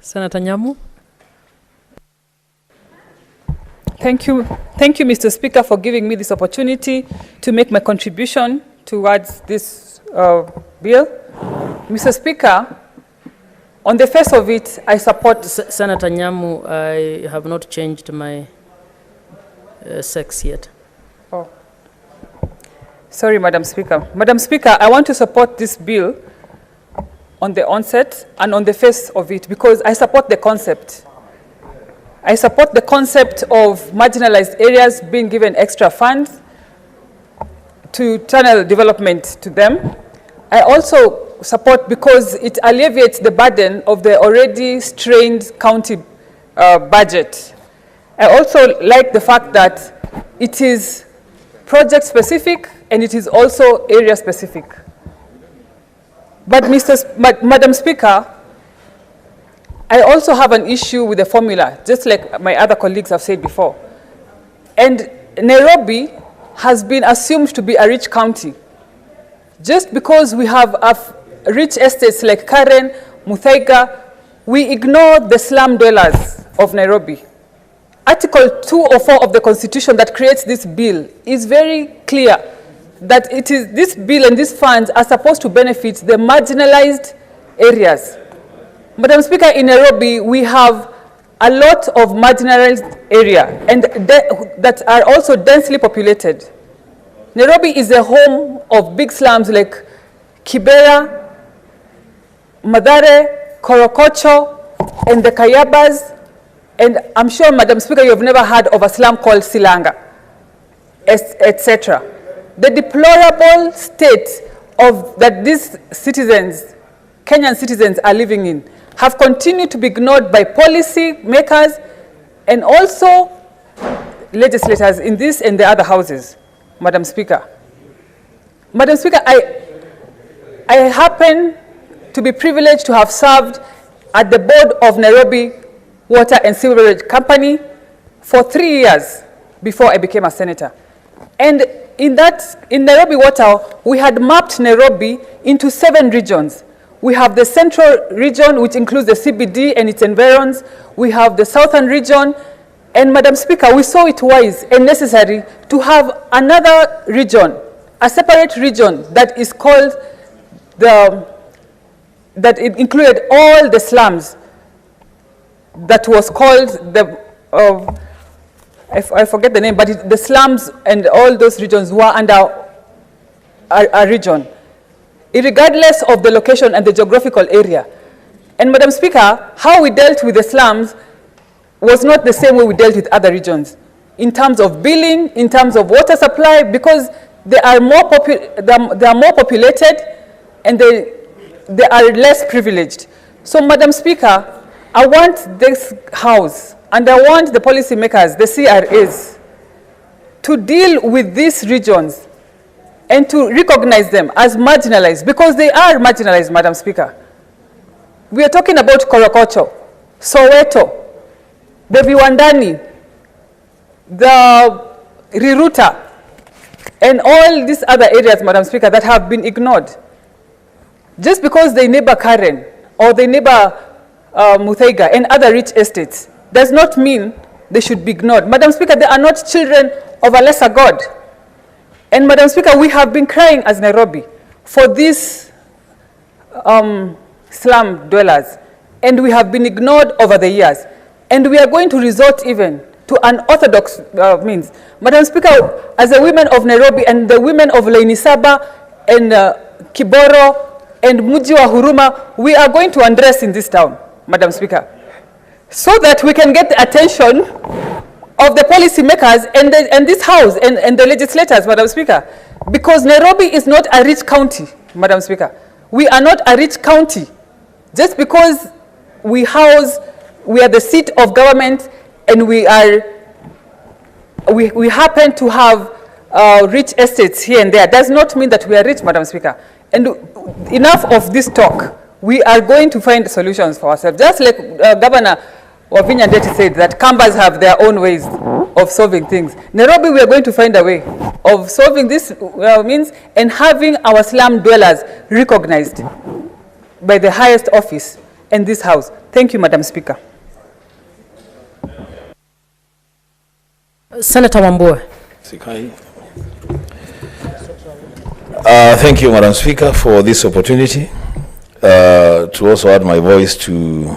Senator Nyamu. Thank you, Mr. Speaker, for giving me this opportunity to make my contribution towards this bill. Mr. Speaker, on the face of it, I support... Senator Nyamu, I have not changed my sex yet. Oh. Sorry, Madam Speaker. Madam Speaker, I want to support this bill on the onset and on the face of it because I support the concept. I support the concept of marginalized areas being given extra funds to channel development to them. I also support because it alleviates the burden of the already strained county budget. I also like the fact that it is project specific and it is also area specific. But Madam Speaker, I also have an issue with the formula, just like my other colleagues have said before. And Nairobi has been assumed to be a rich county. Just because we have rich estates like Karen, Mutaiga, we ignore the slum dwellers of Nairobi. Article 204 of the Constitution that creates this bill is very clear that it is this bill and these funds are supposed to benefit the marginalized areas. Madam Speaker, in Nairobi, we have a lot of marginalized area and that are also densely populated. Nairobi is the home of big slums like Kibera, Mathare, Korokocho, and the Kayabas. And I'm sure, Madam Speaker, you've never heard of a slum called Silanga, etc. The deplorable state of that these citizens, Kenyan citizens, are living in have continued to be ignored by policy makers and also legislators in this and the other houses, Madam Speaker. Madam Speaker, I happen to be privileged to have served at the board of Nairobi Water and Sewerage Company for 3 years before I became a senator. And in Nairobi Water, we had mapped Nairobi into 7 regions. We have the central region, which includes the CBD and its environs. We have the southern region. And Madam Speaker, we saw it wise and necessary to have another region, a separate region that is called that it included all the slums that was called I forget the name, but the slums and all those regions were under a region, regardless of the location and the geographical area. And Madam Speaker, how we dealt with the slums was not the same way we dealt with other regions in terms of billing, in terms of water supply, because they are more populated and they are less privileged. So Madam Speaker, I want this House and I want the policymakers, the CRAs, to deal with these regions and to recognize them as marginalized, because they are marginalized, Madam Speaker. We are talking about Korokocho, Soweto, the Viwandani, the Riruta, and all these other areas, Madam Speaker, that have been ignored. Just because they neighbor Karen or they neighbor Muthaiga and other rich estates does not mean they should be ignored. Madam Speaker, they are not children of a lesser God. And Madam Speaker, we have been crying as Nairobi for these slum dwellers, and we have been ignored over the years. And we are going to resort even to unorthodox means. Madam Speaker, as the women of Nairobi and the women of Lainisaba and Kiboro and Muji wa Huruma, we are going to undress in this town, Madam Speaker, so that we can get the attention of the policymakers and this House and the legislators, Madam Speaker, because Nairobi is not a rich county, Madam Speaker. We are not a rich county. Just because we are the seat of government and we happen to have rich estates here and there does not mean that we are rich, Madam Speaker. And enough of this talk. We are going to find solutions for ourselves. Just like Governor Wavinya Ndeti said that Kambas have their own ways of solving things. Nairobi, we are going to find a way of solving this means and having our slum dwellers recognized by the highest office and this House. Thank you, Madam Speaker. Senator Wambua. Thank you, Madam Speaker, for this opportunity to also add my voice to